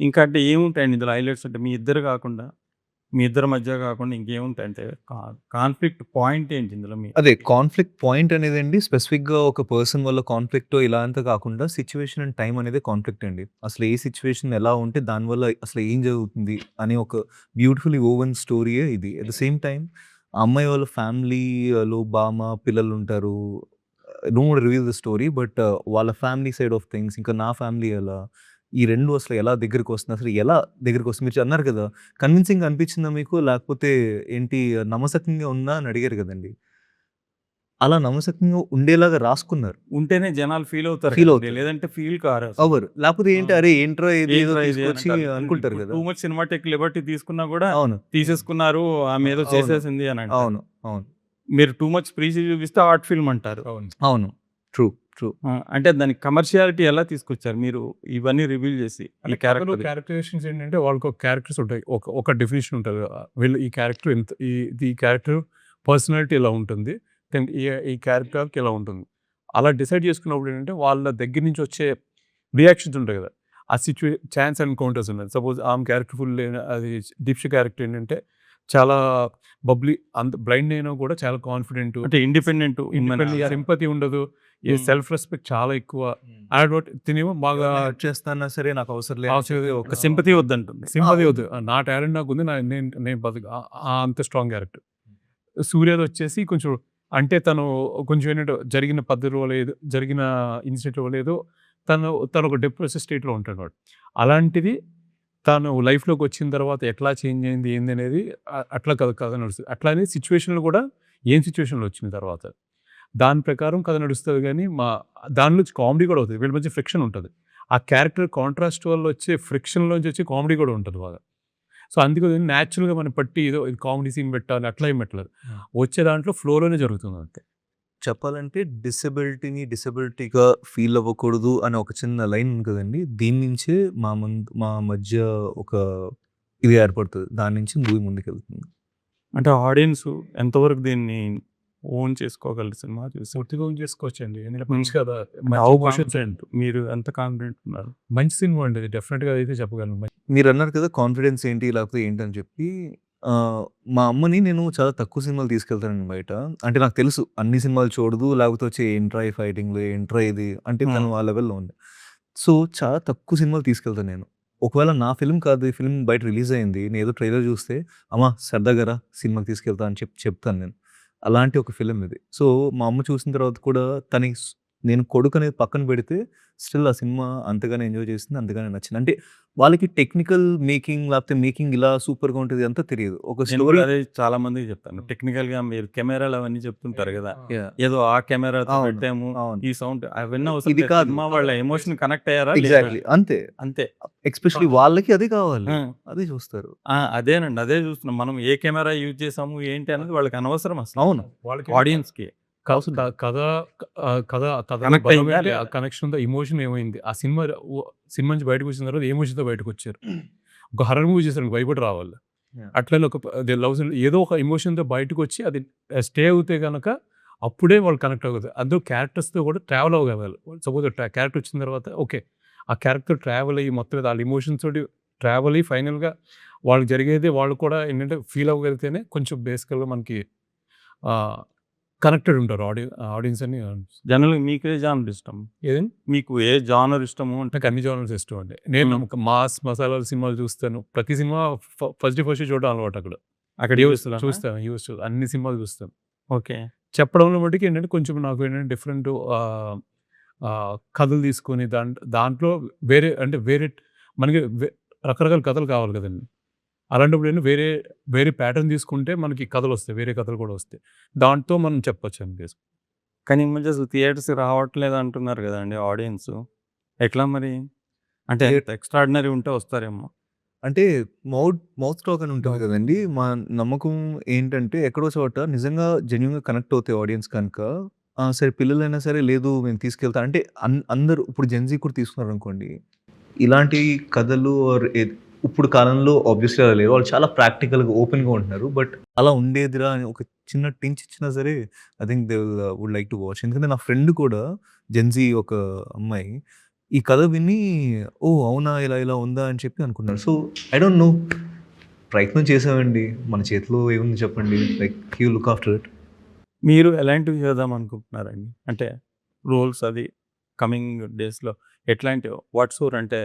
ఇంకా అంటే ఏముంటాయండి ఇందులో హైలైట్స్? అంటే మీ ఇద్దరి మధ్య కాకుండా ఇంకేముంటాయి? అంటే కాన్ఫ్లిక్ట్ పాయింట్ ఏంటి ఇందులో? అదే కాన్ఫ్లిక్ట్ పాయింట్ అనేదండి స్పెసిఫిక్గా ఒక పర్సన్ వల్ల కాన్ఫ్లిక్ట్ ఇలా అంతా కాకుండా సిచ్యువేషన్ అండ్ టైం అనేది కాన్ఫ్లిక్ట్ అండి. అసలు ఏ సిచ్యువేషన్ ఎలా ఉంటే దానివల్ల అసలు ఏం జరుగుతుంది అనే ఒక బ్యూటిఫుల్లీ ఓవెన్ స్టోరీయే ఇది. అట్ ద సేమ్ టైం ఆ అమ్మాయి వాళ్ళ ఫ్యామిలీలో బామ్మ పిల్లలు ఉంటారు. Don't reveal the story but వాళ్ళ ఫ్యామిలీ సైడ్ ఆఫ్ థింగ్స్, ఇంకా నా ఫ్యామిలీ ఎలా, ఈ రెండు అసలు ఎలా దగ్గరికి వస్తుంది, అసలు ఎలా దగ్గరికి వస్తుంది మీరు అన్నారు కదా, కన్విన్సింగ్ అనిపించిందా మీకు, లేకపోతే ఏంటి నమ్మసకంగా ఉందా అని అడిగారు కదండి. అలా నమ్మసకంగా ఉండేలాగా రాసుకున్నారు. ఉంటేనే జనాలు ఫీల్ అవుతారు. లేదంటే ఫీల్ కారు అవరు. లేకపోతే ఏంటి అరే ఏంట్రా ఇది తీసుకొచ్చి అనుకుంటారు కదా. టూ మచ్ సినిమాటిక్ లిబర్టీ తీసుకున్నా కూడా అవును తీసేసుకున్నారు, ఆమె ఏదో చేసేసింది అని. అవును అవును మీరు టూ మచ్ ప్రీసి చూపిస్తే ఆర్ట్ ఫిల్మ్ అంటారు. అవును ట్రూ ట్రూ. అంటే దానికి కమర్షియాలిటీ ఎలా తీసుకొచ్చారు మీరు ఇవన్నీ రివీల్ చేసి? క్యారెక్టరైజేషన్స్ ఏంటంటే వాళ్ళకి ఒక క్యారెక్టర్స్ ఉంటాయి, ఒక డెఫినేషన్ ఉంటుంది. వీళ్ళు ఈ క్యారెక్టర్ ఇంత ఈ క్యారెక్టర్ పర్సనాలిటీ ఇలా ఉంటుంది, ఈ క్యారెక్టర్కి ఇలా ఉంటుంది. అలా డిసైడ్ చేసుకున్నప్పుడు ఏంటంటే వాళ్ళ దగ్గర నుంచి వచ్చే రియాక్షన్స్ ఉంటాయి కదా, ఆ ఛాన్స్ అండ్ కౌంటర్స్ ఉన్నాయి. సపోజ్ ఆమె క్యారెక్టర్ ఫుల్ అది దీప్ష క్యారెక్టర్ ఏంటంటే చాలా బబ్లీ, అంత బ్లైండ్ అయినా కూడా చాలా కాన్ఫిడెంట్, అంటే ఇండిపెండెంట్, సింపతి ఉండదు, సెల్ఫ్ రెస్పెక్ట్ చాలా ఎక్కువ. తినేమో బాగా చేస్తానా సరే నాకు అవసరం లేదు, ఒక సింపతి వద్దంటుంది. సింపతి వద్దు, నా టాలెంట్ నాకు ఉంది, నేను బతుకు అంత స్ట్రాంగ్ క్యారెక్టర్. సూర్యది వచ్చేసి కొంచెం అంటే తను కొంచెం ఏంటంటే జరిగిన పద్ధతిలో లేదు, జరిగిన ఇన్సిడెంట్లో లేదు, తను ఒక డిప్రెసివ్ స్టేట్లో ఉంటాడు వాడు. అలాంటిది తను లైఫ్లోకి వచ్చిన తర్వాత ఎట్లా చేంజ్ అయింది ఏంది అనేది అట్లా కథ నడుస్తుంది. అట్లానే సిచ్యువేషన్లు కూడా ఏం సిచ్యువేషన్లో వచ్చిన తర్వాత దాని ప్రకారం కథ నడుస్తుంది. కానీ దానిలో కామెడీ కూడా అవుతుంది, వీళ్ళ మధ్య ఫ్రిక్షన్ ఉంటుంది. ఆ క్యారెక్టర్ కాంట్రాస్ట్ వల్ల వచ్చే ఫ్రిక్షన్లోంచి వచ్చే కామెడీ కూడా ఉంటుంది బాగా. సో అందుకే న్యాచురల్గా మనం పట్టి ఏదో ఇది కామెడీ సీన్ పెట్టాలి అట్లా ఏం పెట్టలేదు, వచ్చే దాంట్లో ఫ్లోలోనే జరుగుతుంది అంతే. చెప్పాలంటే డిసబిలిటీగా ఫీల్ అవ్వకూడదు అని ఒక చిన్న లైన్ ఉంది కదండి, దీని నుంచే మా మధ్య ఒక ఇది ఏర్పడుతుంది, దాని నుంచి మూవీ ముందుకెళ్తుంది. అంటే ఆడియన్స్ ఎంతవరకు దీన్ని ఓన్ చేసుకోగలరు సినిమా చూసి? పూర్తిగా ఓన్ చేసుకోవచ్చండి, ఎందుకంటే మంచి కదా. మీరు ఎంత కాన్ఫిడెంట్ ఉన్నారు? మంచి సినిమా అండి అది, డెఫినెట్గా అయితే చెప్పగలను. మీరు అన్నారు కదా కాన్ఫిడెన్స్ ఏంటి లేకపోతే ఏంటని చెప్పి, మా అమ్మని నేను చాలా తక్కువ సినిమాలు తీసుకెళ్తానండి బయట. అంటే నాకు తెలుసు అన్ని సినిమాలు చూడదు, లేకపోతే వచ్చే ఏంట్రా ఈ ఫైటింగ్లు, ఏంట్రా ఇది అంటే తను ఆ లెవెల్లో ఉంది. సో చాలా తక్కువ సినిమాలు తీసుకెళ్తాను నేను. ఒకవేళ నా ఫిల్మ్ కాదు, ఈ ఫిల్మ్ బయట రిలీజ్ అయింది, నేను ఏదో ట్రైలర్ చూస్తే అమ్మ సరదాగా సినిమాకి తీసుకెళ్తా అని చెప్తాను నేను. అలాంటి ఒక ఫిల్మ్ ఇది. సో మా అమ్మ చూసిన తర్వాత కూడా నేను కొడుకు అనేది పక్కన పెడితే స్టిల్ ఆ సినిమా అంతగానే ఎంజాయ్ చేసింది, అంతగానే నచ్చింది. అంటే వాళ్ళకి టెక్నికల్ మేకింగ్ లేకపోతే మేకింగ్ ఇలా సూపర్గా ఉంటుంది అంతా తెలియదు. ఒక స్టోరీ అదే చాలా మందికి చెప్తాను, టెక్నికల్ గా మీరు కెమెరాలు అవన్నీ చెప్తుంటారు కదా, ఏదో ఆ కెమెరా పెట్టాము ఈ సౌండ్ అవన్నీ ఇది కాదు, వాళ్ళ ఎమోషన్ కనెక్ట్ అయ్యారా? ఎగ్జాక్ట్లీ అంతే అంతే. ఎక్స్పెషల్లీ వాళ్ళకి అదే కావాలి, అదే చూస్తారు. అదేనండి, అదే చూస్తున్నాం మనం. ఏ కెమెరా యూజ్ చేసాము ఏంటి అనేది వాళ్ళకి అనవసరం అసలు. అవును, వాళ్ళకి ఆడియన్స్ కి కనెక్షన్ ఉందా, ఎమోషన్ ఏమైంది, ఆ సినిమా నుంచి బయటకు వచ్చిన తర్వాత ఎమోషన్తో బయటకు వచ్చారు. ఒక హర్రర్ మూవీ చేశారు భయపడి రావాలి, అట్లనే ఒక లవ్ ఏదో ఒక ఎమోషన్తో బయటకు వచ్చి అది స్టే అవుతే కనుక అప్పుడే వాళ్ళు కనెక్ట్ అవుతుంది. అందులో క్యారెక్టర్స్తో కూడా ట్రావెల్ అవ్వగలరు. సపోజ్ క్యారెక్టర్ వచ్చిన తర్వాత ఓకే ఆ క్యారెక్టర్ ట్రావెల్ అయ్యి మొత్తం వాళ్ళ ఎమోషన్స్ తోటి ట్రావెల్ అయ్యి ఫైనల్గా వాళ్ళకి జరిగేది వాళ్ళు కూడా ఏంటంటే ఫీల్ అవ్వగలిగితేనే కొంచెం బేసికల్గా మనకి కనెక్టెడ్ ఉంటారు ఆడియన్స్ అని. జనరల్గా మీకు ఏ జానర్ ఇష్టం? ఏదండి మీకు ఏ జానర్ ఇష్టము? నాకు అన్ని జానర్స్ ఇష్టం అండి. నేను మాస్ మసాలాల సినిమాలు చూస్తాను, ప్రతి సినిమా ఫస్ట్ చూడడం అలవాటు. అక్కడ చూస్తాను, అన్ని సినిమాలు చూస్తాను. ఓకే. చెప్పడంలో మటుకు ఏంటంటే కొంచెం నాకు ఏంటంటే డిఫరెంట్ కథలు తీసుకొని దాంట్లో వేరే అంటే వేరే మనకి రకరకాల కథలు కావాలి కదండి. అలాంటప్పుడు ఏంటి వేరే వేరే ప్యాటర్న్ తీసుకుంటే మనకి కథలు వస్తాయి. వేరే కథలు కూడా వస్తాయి. దాంతో మనం చెప్పొచ్చు అని బేస్. కానీ ఈ మధ్య అసలు థియేటర్స్‌కి రావట్లేదు అంటున్నారు గదండీ ఆడియన్స్. ఎట్లా మరి? అంటే ఎక్స్‌ట్రార్డినరీ ఉంటే వస్తారేమో. అంటే మౌత్ టాక్ అని ఉంటుంది కదండీ! మా నమ్మకం ఏంటంటే ఎక్కడో చోట నిజంగా జెన్యూన్‌గా కనెక్ట్ అవుతాయి ఆడియన్స్ కనుక సరే పిల్లలైనా సరే లేదు మేము తీసుకెళ్తా అంటే అందరూ ఇప్పుడు జెన్‌జీ కూడా తీసుకున్నారనుకోండి. ఇలాంటి కథలు ఇప్పుడు కాలంలో ఆబ్వియస్‌లీ అలా లేరు. వాళ్ళు చాలా ప్రాక్టికల్‌గా ఓపెన్‌గా ఉంటున్నారు. బట్ అలా ఉండేదిరా అని ఒక చిన్న టించ్ ఇచ్చినా సరే I think they would like to watch. ఎందుకంటే నా ఫ్రెండ్ కూడా జెన్‌జీ ఒక అమ్మాయి ఈ కథ విని ఓహ్! అవునా! ఇలా ఉందా అని చెప్పి అనుకున్నారు. So I don't know. ప్రయత్నం చేసామండి. మన చేతిలో ఏముంది చెప్పండి. Like he will look after it. మీరు ఎలాంటివి చేద్దాం అనుకుంటున్నారండి? అంటే రోల్స్ అది కమింగ్ డేస్‌లో ఎట్లాంటివి? వాట్ సోర్ అంటే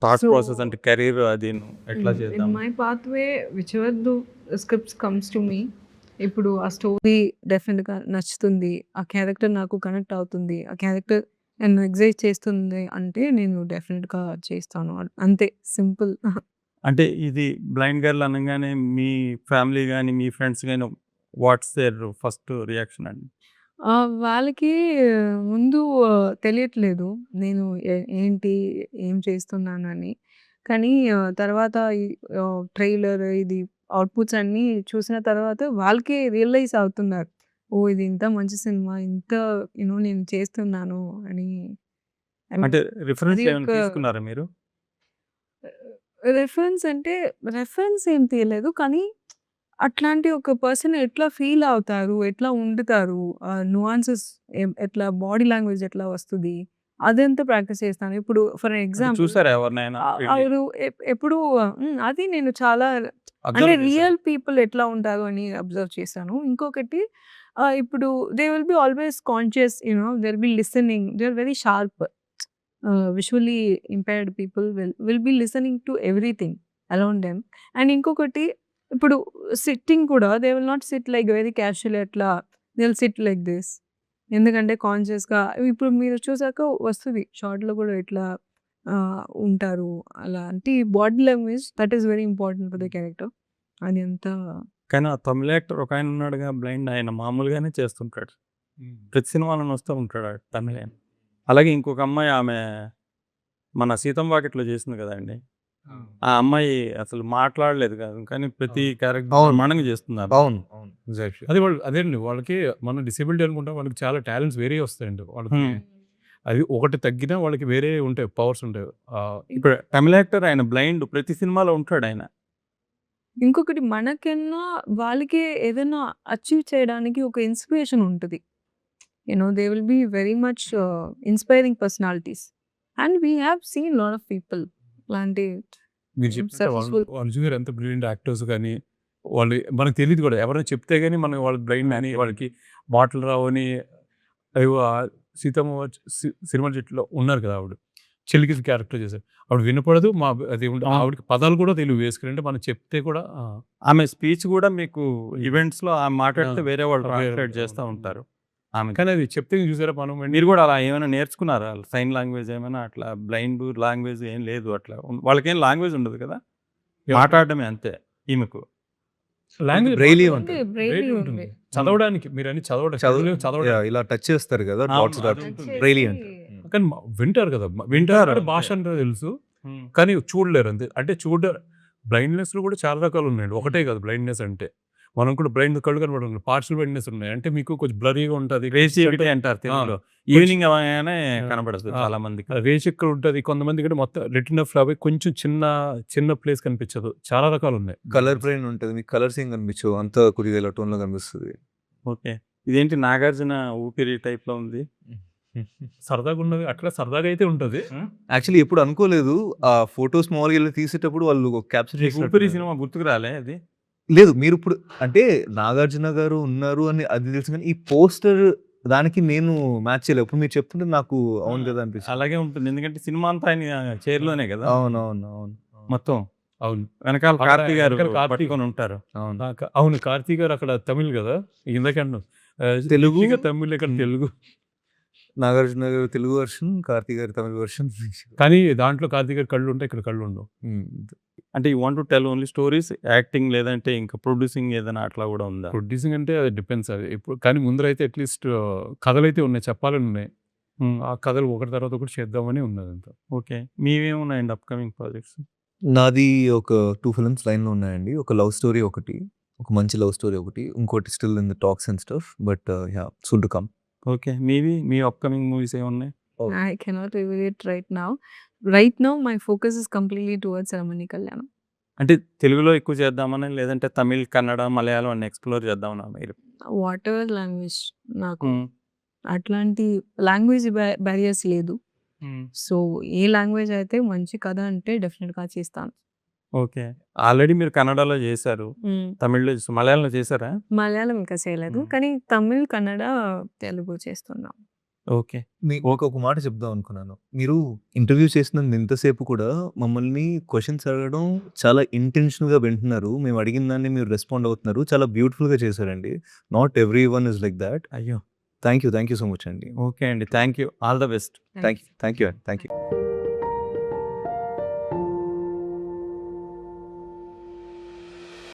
థాట్ So, ప్రాసెస్ అంటే కెరీర్ అది ఎట్లా in చేద్దాం? my pathway, whichever the scripts comes to me, ఇప్పుడు ఆ స్టోరీ డెఫినెట్‌గా నచ్చుతుంది. ఆ క్యారెక్టర్ నాకు కనెక్ట్ అవుతుంది. ఆ క్యారెక్టర్ నన్ను ఎక్సైట్ చేస్తుంది అంటే నేను డెఫినెట్‌గా చేస్తాను. అంతే సింపుల్. అంటే ఇది బ్లైండ్ గర్ల్ అనంగానే మీ ఫ్యామిలీ గాని, మీ ఫ్రెండ్స్ గాని వాట్స్ దేర్ ఫస్ట్ రియాక్షన్ అండి? వాళ్ళకి ముందు తెలియట్లేదు. నేను ఏంటి, ఏం చేస్తున్నానని. కానీ తర్వాత ఈ ట్రైలర్ ఇది అవుట్‌పుట్స్ అన్నీ చూసిన తర్వాత వాళ్ళకే రియలైజ్ అవుతున్నారు. ఓహ్! ఇది ఇంత మంచి సినిమా. ఇంత నేను చేస్తున్నాను అని. ఐ మీన్ అంటే రిఫరెన్స్ అది ఏమైనా ఒక తీసుకున్నారా మీరు? రిఫరెన్స్ అంటే రిఫరెన్స్ ఏం తీయలేదు. కానీ అట్లాంటి ఒక పర్సన్ ఎట్లా ఫీల్ అవుతారు? ఎట్లా ఉండుతారు? నువాన్సెస్ ఎట్లా బాడీ లాంగ్వేజ్ ఎట్లా వస్తది? అదంతా ప్రాక్టీస్ చేస్తాను. ఇప్పుడు ఫర్ అంటే ఎగ్జాంపుల్ చూసారా ఎవరినైనా వెళ్ళి? ಅವರು ఎప్పుడు అది నేను చాలా అంటే అబ్జర్వ్ చేశారు. రియల్ పీపుల్ ఎట్లా ఉంటారు అని అబ్జర్వ్ చేశాను. ఇంకొకటి ఇప్పుడు they will be always conscious they will be listening. They are very sharp. Visually impaired people will be listening to everything around them. And ఇంకొకటి ఇప్పుడు సిట్టింగ్ కూడా they will not sit like very casual అట్లా. They will sit like this. ఎందుకంటే కాన్షియస్‌గా ఇప్పుడు మీరు చూసాక వస్తది. షార్ట్‌లో కూడా ఎట్లా ఉంటారు. అలా అంటే body language that is very important for the character. అది అంతా కానీ ఆ తమిళ్ యాక్టర్ ఒకాయన ఉన్నాడుగా బ్లైండ్ ఆయన మామూలుగానే చేస్తుంటాడు. ప్రతి సినిమాలోను వస్తూ ఉంటాడు ఆ తమిళ్ ఆయన. అలాగే ఇంకొక అమ్మాయి ఆమె మన 'సీతమ్మ వాకిట్లో' చేసింది కదండీ! ఆ అమ్మాయి అసలు మాట్లాడలేదు కాదు. కానీ ప్రతి క్యారెక్టర్ అవును. బ్రహ్మాండంగా చేస్తున్నారు. అవును. ఎగ్జాక్ట్‌లీ. అది వాళ్ళు అదేనండి వాళ్ళకి మనం డిసేబిలిటీ అనుకుంటాం. వాళ్ళకి చాలా టాలెంట్స్ వేరే వస్తాయండి. వాళ్ళకి హ్మ్. అది ఒకటి తగ్గినా వాళ్ళకి వేరే ఉంటాయి. పవర్స్ ఉంటాయి. ఇప్పుడు తమిళ్ యాక్టర్ ఆయన బ్లైండ్ ప్రతి సినిమాలో ఉంటాడు ఆయన. ఇంకొకటి మనకన్నా వాళ్ళకి ఏదైనా అచీవ్ చేయడానికి ఒక ఇన్స్పిరేషన్ ఉంటది. They will be very much inspiring personalities. And we have seen lot of people ఇలాంటి మీరు చెప్పినట్టు వాళ్ళు సక్సెస్ఫుల్. వాళ్ళు చూసారు ఎంత బ్రిలియంట్ యాక్టర్స్ కానీ వాళ్ళు మనకు తెలియదు కూడా ఎవరైనా చెప్తే కానీ మనం వాళ్ళు బ్లైండ్ అని వాళ్ళకి మాటలు రావని అయ్యో సీతమ్మ సినిమా చెట్టులో ఉన్నారు కదా ఆవిడ చెల్లికి క్యారెక్టర్ చేశారు ఆవిడ వినపడదు అది ఆవిడకి పదాలు కూడా తెలియదు వేసుకుని మనం చెప్తే కూడా ఆమె స్పీచ్ కూడా మీకు ఈవెంట్స్‌లో ఆమె మాట్లాడితే ఆ, వేరే వాళ్ళు వేరే ట్రాన్స్లేట్ వాళ్ళు. చేస్తా ఉంటారు. ఆమె కానీ అది చెప్తే చూసారా మనం మీరు కూడా అలా ఏమైనా నేర్చుకున్నారా? సైన్ లాంగ్వేజ్ ఏమైనా అట్లా బ్లైండ్ లాంగ్వేజ్ ఏం లేదు అట్లా. వాళ్ళకేం లాంగ్వేజ్ ఉండదు కదా! మాట్లాడడమే అంతే ఈమెకు. లాంగ్వేజ్ బ్రెయిలీ ఉంది, ఉంటుంది. బ్రెయిలీ ఉంది. చదవడానికి మీరు అని చదవడానికి యాహ్! ఇలా టచ్ చేస్తారు కదా! అవును, డాట్స్ అది డాట్స్. ఉంటుంది. బ్రెయిలీ అంటారు. కానీ వింటారు కదా వింటారు వింటారు అంతే. భాష అంటే తెలుసు కానీ చూడలేరు అంతే అంటే బ్లైండ్నెస్ లో కూడా చాలా రకాలు ఉన్నాయండి ఒకటే కాదు బ్లైండ్నెస్ అంటే మనం కూడా బ్లైండ్ కళ్ళు కనబడుతుంది పార్షల్ బ్లైండ్నెస్ ఉన్నాయి అంటే మీకు కొంచెం బ్లరీగా ఉంటుంది క్రియేటివిటీ అంటారు తెలుగులో. ఈవినింగ్ అవగానే కనబడదు చాలా మందికి. రేస్ ఎక్కడ ఉంటుంది కొంతమంది కూడా మొత్తం రెటినా ఫ్లాప్ కొంచెం చిన్న ప్లేస్ కనిపించదు చాలా రకాలు ఉన్నాయి కలర్ బ్రెయిన్ ఉంటుంది. మీకు కలర్స్ ఏం కనిపించవు. అంతా కొద్దిగా ఇలా టోన్‌లో కనిపిస్తది. ఓకే. ఇదేంటి 'నాగార్జున ఊపిరి' టైప్‌లో ఉంది. సరదాగా ఉన్నది అట్లా సరదాగా అయితే ఉంటుంది యాక్చువల్లీ ఎప్పుడు అనుకోలేదు. ఆ ఫోటోస్ మామూలుగా ఎళ్లి తీసేటప్పుడు వాళ్ళు క్యాప్చర్ మీకు చేసినట్టు. 'ఊపిరి' సినిమా గుర్తుకు రాలే అది? లేదు మీరిప్పుడు అంటే నాగార్జున గారు ఉన్నారు అని అది తెలుసు కానీ, ఈ పోస్టర్ దానికి నేను మ్యాచ్ చేయలేదు. ఇప్పుడు మీరు చెప్తుంటే నాకు అవును కదా అనిపిస్తుంది. అలాగే ఉంటుంది. ఎందుకంటే సినిమా అంతా ఆయన చైర్‌లోనే కదా! అవును. మొత్తం అవును వెనకాల అక్కడ కార్తీ గారు వెనకాల కార్తీ. పట్టుకొని ఉంటారు. అవును. అవును కార్తీక్ గారు అక్కడ తమిళ్ కదా ఇందాక అన్నాను తెలుగు. తమిళ్ ఇక్కడ తెలుగు నాగార్జున గారు తెలుగు వర్షన్, కార్తీ గారి తమిళ వర్షన్. కానీ దాంట్లో కార్తీక్ గారి కళ్ళు ఉంటాయి, ఇక్కడ కళ్ళు ఉండవు. అంటే you want to tell only stories, acting లేదంటే ఇంకా ప్రొడ్యూసింగ్ ఏదైనా అట్లా కూడా ఉందా? ప్రొడ్యూసింగ్ అంటే అది డిపెండ్స్ అది. ఇప్పుడు కానీ ముందరైతే అట్లీస్ట్ కథలైతే ఉన్నాయి, చెప్పాలని ఉన్నాయి. ఆ కథలు ఒకటి తర్వాత ఒకటి చేద్దామని ఉన్నది అంతా. ఓకే. మీవేమున్నాయండి అప్‌కమింగ్ ప్రాజెక్ట్స్? నాది ఒక 2 ఫిల్మ్స్ లైన్‌లో ఉన్నాయండి. ఒక లవ్ స్టోరీ ఒకటి, ఒక మంచి లవ్ స్టోరీ ఒకటి. ఇంకోటి still in the talks and stuff. But yeah! Soon to come. Okay. Me upcoming movies ఏమున్నాయి? I cannot reveal it right now. Right now, my focus is completely towards Ramani Kalyanam. అంటే తెలుగులో ఎక్కువ చేద్దామని, లేదంటే తమిళ్, కన్నడ, మలయాళం అన్ని explore చేద్దామనా మీరు? Whatever language నాకు హ్మ్. అట్లాంటి లాంగ్వేజ్ బ్యారియర్స్ లేదు. సో, ఏ లాంగ్వేజ్ అయితే మంచి కథ అంటే డెఫినెట్‌గా చేస్తాను. ఓకే. ఆల్రెడీ మీరు కన్నడలో చేశారు. తమిళ్‌లో మలయాళంలో చేశారా? మలయాళం ఇంకా చేయలేదు. కానీ తమిళ్, కన్నడ, తెలుగు చేస్తున్నాం. ఓకే. మీకు ఒక మాట చెప్దాం అనుకున్నాను. మీరు ఇంటర్వ్యూ చేసినంత ఇంతసేపు కూడా మమ్మల్ని క్వెషన్స్ అడగడం చాలా ఇంటెన్షనల్‌గా వింటున్నారు. మేము అడిగిన దాన్ని మీరు రెస్పాండ్ అవుతున్నారు. చాలా బ్యూటిఫుల్‌గా చేశారండి. Not everyone is like that. అయ్యో! థాంక్ యూ సో మచ్ అండి. ఓకే అండి. Thank you. All the best. Thank you అండి. Thank you.